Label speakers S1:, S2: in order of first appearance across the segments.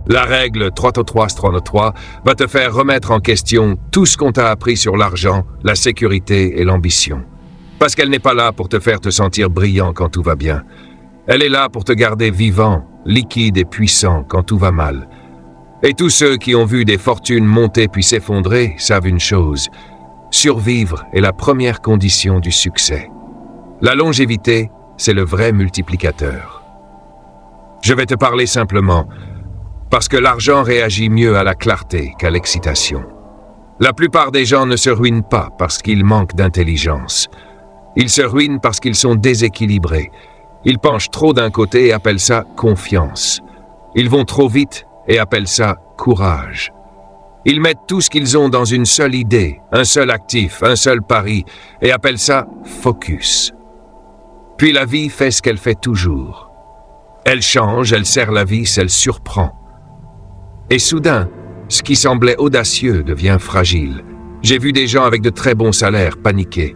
S1: La règle 3-3-3 va te faire remettre en question tout ce qu'on t'a appris sur l'argent, la sécurité et l'ambition. Parce qu'elle n'est pas là pour te faire te sentir brillant quand tout va bien. Elle est là pour te garder vivant, liquide et puissant quand tout va mal. Et tous ceux qui ont vu des fortunes monter puis s'effondrer savent une chose. Survivre est la première condition du succès. La longévité, c'est le vrai multiplicateur. Je vais te parler simplement, parce que l'argent réagit mieux à la clarté qu'à l'excitation. La plupart des gens ne se ruinent pas parce qu'ils manquent d'intelligence. Ils se ruinent parce qu'ils sont déséquilibrés. Ils penchent trop d'un côté et appellent ça confiance. Ils vont trop vite et appellent ça courage. Ils mettent tout ce qu'ils ont dans une seule idée, un seul actif, un seul pari, et appellent ça focus. Puis la vie fait ce qu'elle fait toujours. Elle change, elle serre la vis, elle surprend. Et soudain, ce qui semblait audacieux devient fragile. J'ai vu des gens avec de très bons salaires paniquer.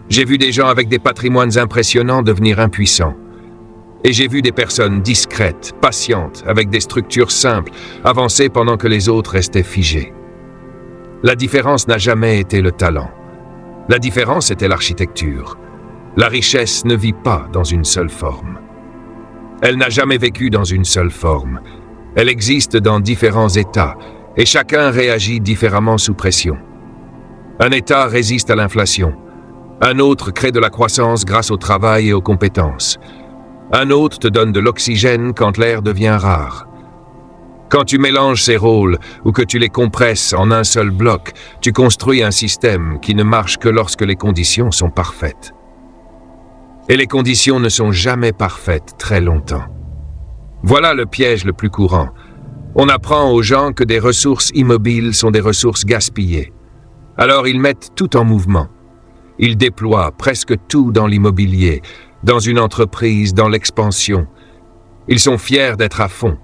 S1: J'ai vu des gens avec des patrimoines impressionnants devenir impuissants. Et j'ai vu des personnes discrètes, patientes, avec des structures simples, avancer pendant que les autres restaient figés. La différence n'a jamais été le talent. La différence était l'architecture. La richesse ne vit pas dans une seule forme. Elle n'a jamais vécu dans une seule forme. Elle existe dans différents états, et chacun réagit différemment sous pression. Un état résiste à l'inflation. Un autre crée de la croissance grâce au travail et aux compétences. Un autre te donne de l'oxygène quand l'air devient rare. Quand tu mélanges ces rôles ou que tu les compresses en un seul bloc, tu construis un système qui ne marche que lorsque les conditions sont parfaites. Et les conditions ne sont jamais parfaites très longtemps. Voilà le piège le plus courant. On apprend aux gens que des ressources immobiles sont des ressources gaspillées. Alors ils mettent tout en mouvement. Ils déploient presque tout dans l'immobilier, dans une entreprise, dans l'expansion. Ils sont fiers d'être à fond.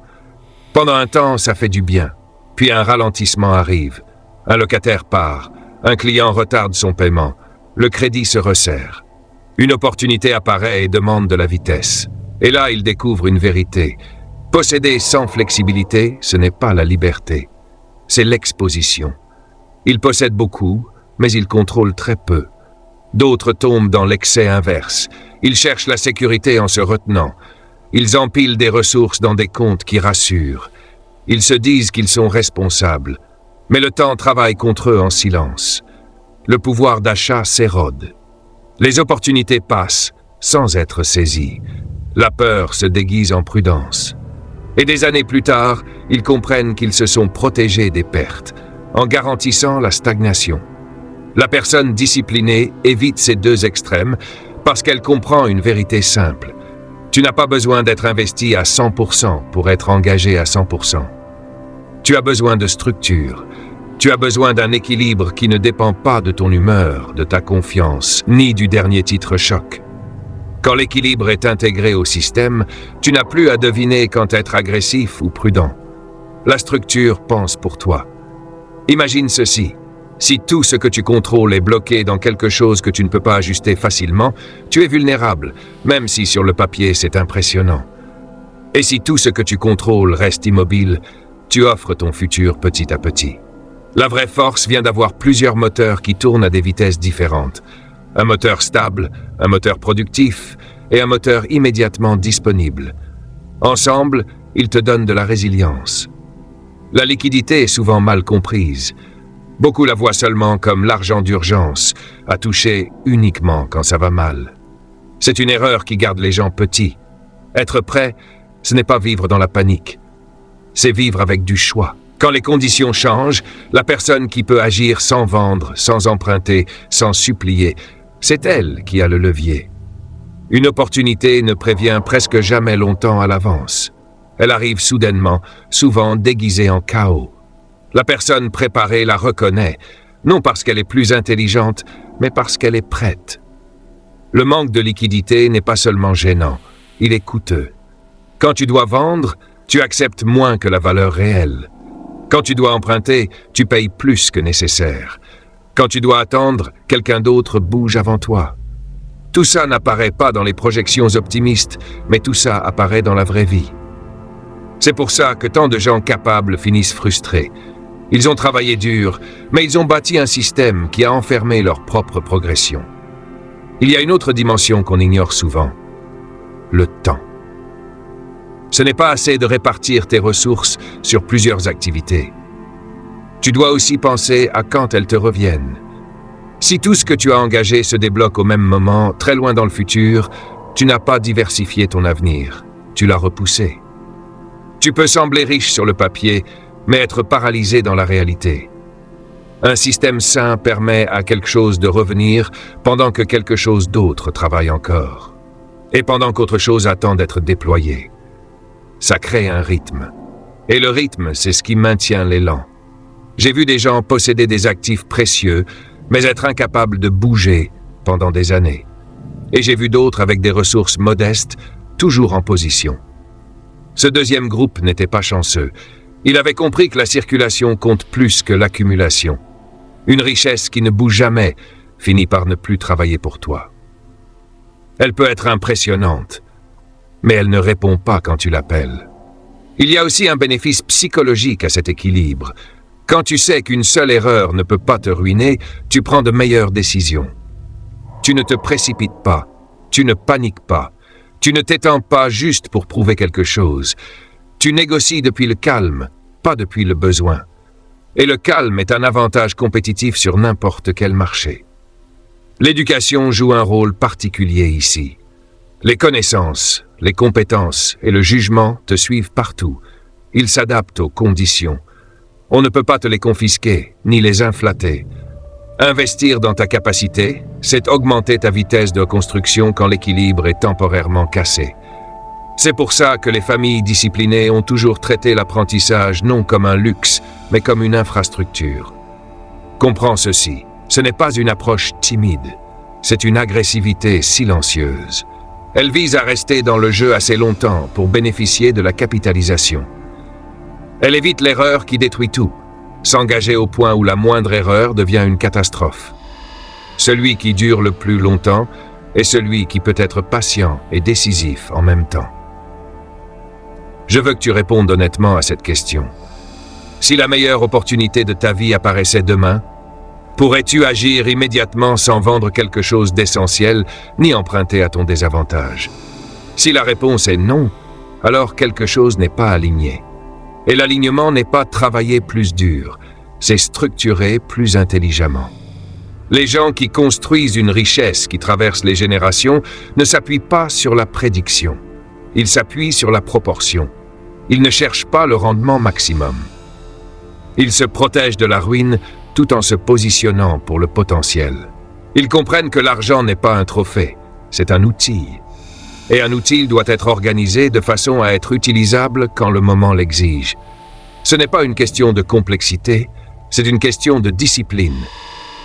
S1: Pendant un temps, ça fait du bien. Puis un ralentissement arrive. Un locataire part. Un client retarde son paiement. Le crédit se resserre. Une opportunité apparaît et demande de la vitesse. Et là, ils découvrent une vérité. Posséder sans flexibilité, ce n'est pas la liberté. C'est l'exposition. Ils possèdent beaucoup, mais ils contrôlent très peu. D'autres tombent dans l'excès inverse. Ils cherchent la sécurité en se retenant. Ils empilent des ressources dans des comptes qui rassurent. Ils se disent qu'ils sont responsables. Mais le temps travaille contre eux en silence. Le pouvoir d'achat s'érode. Les opportunités passent sans être saisies. La peur se déguise en prudence. Et des années plus tard, ils comprennent qu'ils se sont protégés des pertes, en garantissant la stagnation. La personne disciplinée évite ces deux extrêmes parce qu'elle comprend une vérité simple. Tu n'as pas besoin d'être investi à 100% pour être engagé à 100%. Tu as besoin de structure. Tu as besoin d'un équilibre qui ne dépend pas de ton humeur, de ta confiance, ni du dernier titre choc. Quand l'équilibre est intégré au système, tu n'as plus à deviner quand être agressif ou prudent. La structure pense pour toi. Imagine ceci. Si tout ce que tu contrôles est bloqué dans quelque chose que tu ne peux pas ajuster facilement, tu es vulnérable, même si sur le papier c'est impressionnant. Et si tout ce que tu contrôles reste immobile, tu offres ton futur petit à petit. La vraie force vient d'avoir plusieurs moteurs qui tournent à des vitesses différentes. Un moteur stable, un moteur productif et un moteur immédiatement disponible. Ensemble, ils te donnent de la résilience. La liquidité est souvent mal comprise. Beaucoup la voient seulement comme l'argent d'urgence, à toucher uniquement quand ça va mal. C'est une erreur qui garde les gens petits. Être prêt, ce n'est pas vivre dans la panique. C'est vivre avec du choix. Quand les conditions changent, la personne qui peut agir sans vendre, sans emprunter, sans supplier, c'est elle qui a le levier. Une opportunité ne prévient presque jamais longtemps à l'avance. Elle arrive soudainement, souvent déguisée en chaos. La personne préparée la reconnaît, non parce qu'elle est plus intelligente, mais parce qu'elle est prête. Le manque de liquidité n'est pas seulement gênant, il est coûteux. Quand tu dois vendre, tu acceptes moins que la valeur réelle. Quand tu dois emprunter, tu payes plus que nécessaire. Quand tu dois attendre, quelqu'un d'autre bouge avant toi. Tout ça n'apparaît pas dans les projections optimistes, mais tout ça apparaît dans la vraie vie. C'est pour ça que tant de gens capables finissent frustrés. Ils ont travaillé dur, mais ils ont bâti un système qui a enfermé leur propre progression. Il y a une autre dimension qu'on ignore souvent, le temps. Ce n'est pas assez de répartir tes ressources sur plusieurs activités. Tu dois aussi penser à quand elles te reviennent. Si tout ce que tu as engagé se débloque au même moment, très loin dans le futur, tu n'as pas diversifié ton avenir, tu l'as repoussé. Tu peux sembler riche sur le papier, mais être paralysé dans la réalité. Un système sain permet à quelque chose de revenir pendant que quelque chose d'autre travaille encore, et pendant qu'autre chose attend d'être déployé. Ça crée un rythme. Et le rythme, c'est ce qui maintient l'élan. J'ai vu des gens posséder des actifs précieux, mais être incapables de bouger pendant des années. Et j'ai vu d'autres avec des ressources modestes, toujours en position. Ce deuxième groupe n'était pas chanceux. Il avait compris que la circulation compte plus que l'accumulation. Une richesse qui ne bouge jamais finit par ne plus travailler pour toi. Elle peut être impressionnante, mais elle ne répond pas quand tu l'appelles. Il y a aussi un bénéfice psychologique à cet équilibre. Quand tu sais qu'une seule erreur ne peut pas te ruiner, tu prends de meilleures décisions. Tu ne te précipites pas, tu ne paniques pas, tu ne t'étends pas juste pour prouver quelque chose. Tu négocies depuis le calme, pas depuis le besoin. Et le calme est un avantage compétitif sur n'importe quel marché. L'éducation joue un rôle particulier ici. Les connaissances, les compétences et le jugement te suivent partout. Ils s'adaptent aux conditions. On ne peut pas te les confisquer, ni les inflater. Investir dans ta capacité, c'est augmenter ta vitesse de construction quand l'équilibre est temporairement cassé. C'est pour ça que les familles disciplinées ont toujours traité l'apprentissage non comme un luxe, mais comme une infrastructure. Comprends ceci, ce n'est pas une approche timide, c'est une agressivité silencieuse. Elle vise à rester dans le jeu assez longtemps pour bénéficier de la capitalisation. Elle évite l'erreur qui détruit tout, s'engager au point où la moindre erreur devient une catastrophe. Celui qui dure le plus longtemps est celui qui peut être patient et décisif en même temps. Je veux que tu répondes honnêtement à cette question. Si la meilleure opportunité de ta vie apparaissait demain, pourrais-tu agir immédiatement sans vendre quelque chose d'essentiel ni emprunter à ton désavantage? Si la réponse est non, alors quelque chose n'est pas aligné. Et l'alignement n'est pas travailler plus dur, c'est structurer plus intelligemment. Les gens qui construisent une richesse qui traverse les générations ne s'appuient pas sur la prédiction. Ils s'appuient sur la proportion. Ils ne cherchent pas le rendement maximum. Ils se protègent de la ruine tout en se positionnant pour le potentiel. Ils comprennent que l'argent n'est pas un trophée, c'est un outil. Et un outil doit être organisé de façon à être utilisable quand le moment l'exige. Ce n'est pas une question de complexité, c'est une question de discipline.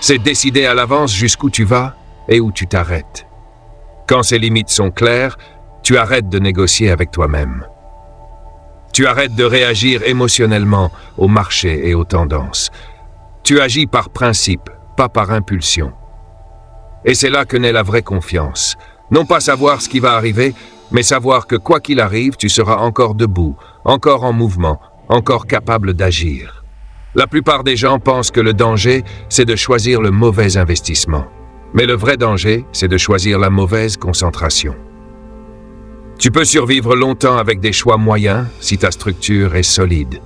S1: C'est décider à l'avance jusqu'où tu vas et où tu t'arrêtes. Quand ces limites sont claires, tu arrêtes de négocier avec toi-même. Tu arrêtes de réagir émotionnellement au marché et aux tendances. Tu agis par principe, pas par impulsion. Et c'est là que naît la vraie confiance. Non pas savoir ce qui va arriver, mais savoir que quoi qu'il arrive, tu seras encore debout, encore en mouvement, encore capable d'agir. La plupart des gens pensent que le danger, c'est de choisir le mauvais investissement. Mais le vrai danger, c'est de choisir la mauvaise concentration. Tu peux survivre longtemps avec des choix moyens si ta structure est solide.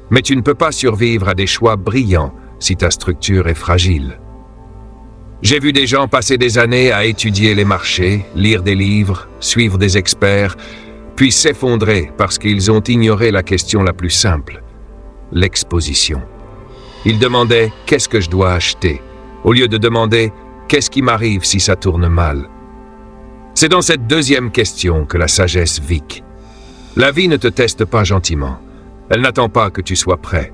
S1: Mais tu ne peux pas survivre à des choix brillants si ta structure est fragile. J'ai vu des gens passer des années à étudier les marchés, lire des livres, suivre des experts, puis s'effondrer parce qu'ils ont ignoré la question la plus simple, l'exposition. Ils demandaient « qu'est-ce que je dois acheter ?» au lieu de demander « qu'est-ce qui m'arrive si ça tourne mal ?» C'est dans cette deuxième question que la sagesse vit. La vie ne te teste pas gentiment. Elle n'attend pas que tu sois prêt.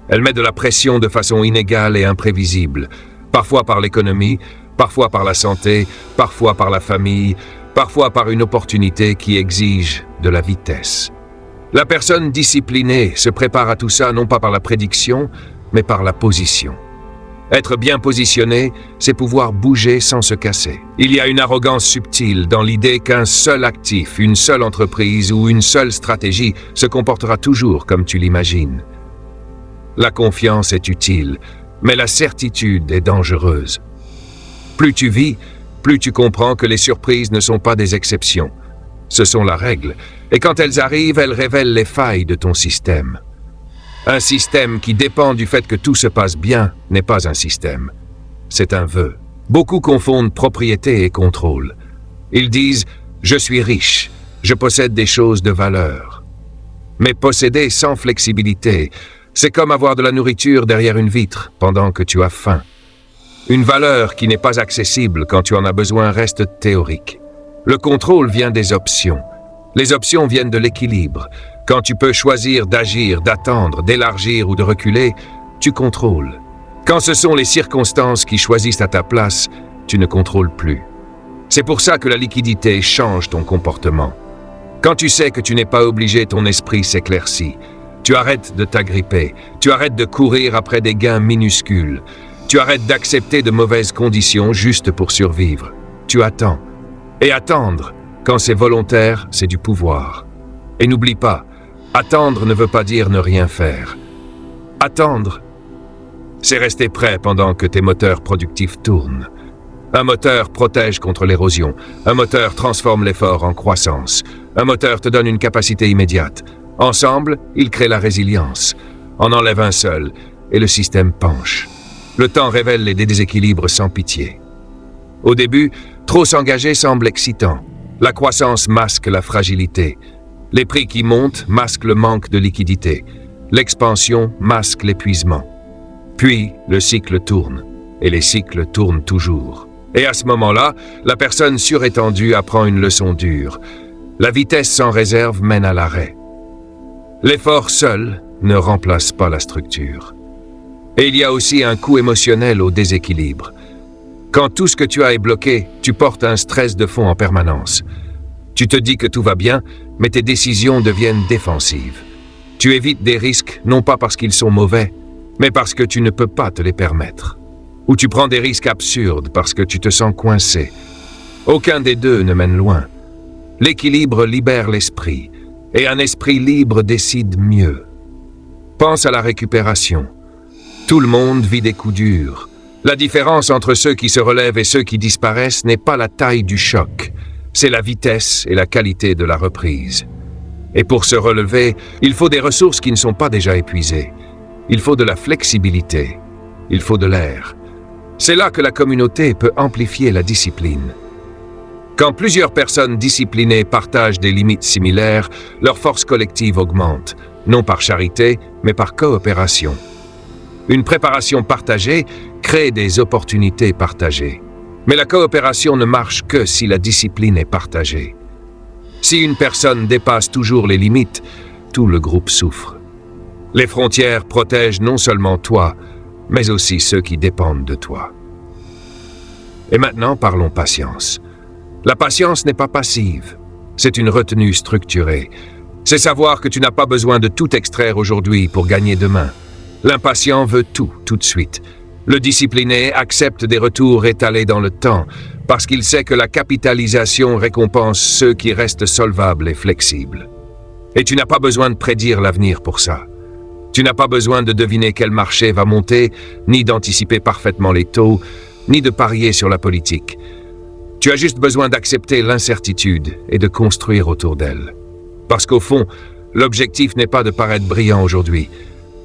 S1: Elle met de la pression de façon inégale et imprévisible, parfois par l'économie, parfois par la santé, parfois par la famille, parfois par une opportunité qui exige de la vitesse. La personne disciplinée se prépare à tout ça non pas par la prédiction, mais par la position. Être bien positionné, c'est pouvoir bouger sans se casser. Il y a une arrogance subtile dans l'idée qu'un seul actif, une seule entreprise ou une seule stratégie se comportera toujours comme tu l'imagines. La confiance est utile, mais la certitude est dangereuse. Plus tu vis, plus tu comprends que les surprises ne sont pas des exceptions. Ce sont la règle, et quand elles arrivent, elles révèlent les failles de ton système. Un système qui dépend du fait que tout se passe bien n'est pas un système. C'est un vœu. Beaucoup confondent propriété et contrôle. Ils disent « je suis riche, je possède des choses de valeur ». Mais posséder sans flexibilité, c'est comme avoir de la nourriture derrière une vitre pendant que tu as faim. Une valeur qui n'est pas accessible quand tu en as besoin reste théorique. Le contrôle vient des options. Les options viennent de l'équilibre. Quand tu peux choisir d'agir, d'attendre, d'élargir ou de reculer, tu contrôles. Quand ce sont les circonstances qui choisissent à ta place, tu ne contrôles plus. C'est pour ça que la liquidité change ton comportement. Quand tu sais que tu n'es pas obligé, ton esprit s'éclaircit. Tu arrêtes de t'agripper, tu arrêtes de courir après des gains minuscules. Tu arrêtes d'accepter de mauvaises conditions juste pour survivre. Tu attends. Et attendre, quand c'est volontaire, c'est du pouvoir. Et n'oublie pas, attendre ne veut pas dire ne rien faire. Attendre, c'est rester prêt pendant que tes moteurs productifs tournent. Un moteur protège contre l'érosion. Un moteur transforme l'effort en croissance. Un moteur te donne une capacité immédiate. Ensemble, ils créent la résilience. En enlève un seul, et le système penche. Le temps révèle les déséquilibres sans pitié. Au début, trop s'engager semble excitant. La croissance masque la fragilité. Les prix qui montent masquent le manque de liquidité. L'expansion masque l'épuisement. Puis, le cycle tourne. Et les cycles tournent toujours. Et à ce moment-là, la personne surétendue apprend une leçon dure. La vitesse sans réserve mène à l'arrêt. L'effort seul ne remplace pas la structure. Et il y a aussi un coût émotionnel au déséquilibre. Quand tout ce que tu as est bloqué, tu portes un stress de fond en permanence. Tu te dis que tout va bien, mais tes décisions deviennent défensives. Tu évites des risques non pas parce qu'ils sont mauvais, mais parce que tu ne peux pas te les permettre. Ou tu prends des risques absurdes parce que tu te sens coincé. Aucun des deux ne mène loin. L'équilibre libère l'esprit, et un esprit libre décide mieux. Pense à la récupération. Tout le monde vit des coups durs. La différence entre ceux qui se relèvent et ceux qui disparaissent n'est pas la taille du choc, c'est la vitesse et la qualité de la reprise. Et pour se relever, il faut des ressources qui ne sont pas déjà épuisées. Il faut de la flexibilité. Il faut de l'air. C'est là que la communauté peut amplifier la discipline. Quand plusieurs personnes disciplinées partagent des limites similaires, leur force collective augmente, non par charité, mais par coopération. Une préparation partagée crée des opportunités partagées. Mais la coopération ne marche que si la discipline est partagée. Si une personne dépasse toujours les limites, tout le groupe souffre. Les frontières protègent non seulement toi, mais aussi ceux qui dépendent de toi. Et maintenant, parlons patience. La patience n'est pas passive, c'est une retenue structurée. C'est savoir que tu n'as pas besoin de tout extraire aujourd'hui pour gagner demain. L'impatient veut tout de suite. Le discipliné accepte des retours étalés dans le temps, parce qu'il sait que la capitalisation récompense ceux qui restent solvables et flexibles. Et tu n'as pas besoin de prédire l'avenir pour ça. Tu n'as pas besoin de deviner quel marché va monter, ni d'anticiper parfaitement les taux, ni de parier sur la politique. Tu as juste besoin d'accepter l'incertitude et de construire autour d'elle. Parce qu'au fond, l'objectif n'est pas de paraître brillant aujourd'hui.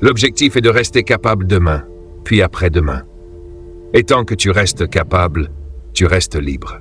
S1: L'objectif est de rester capable demain, puis après-demain. Et tant que tu restes capable, tu restes libre.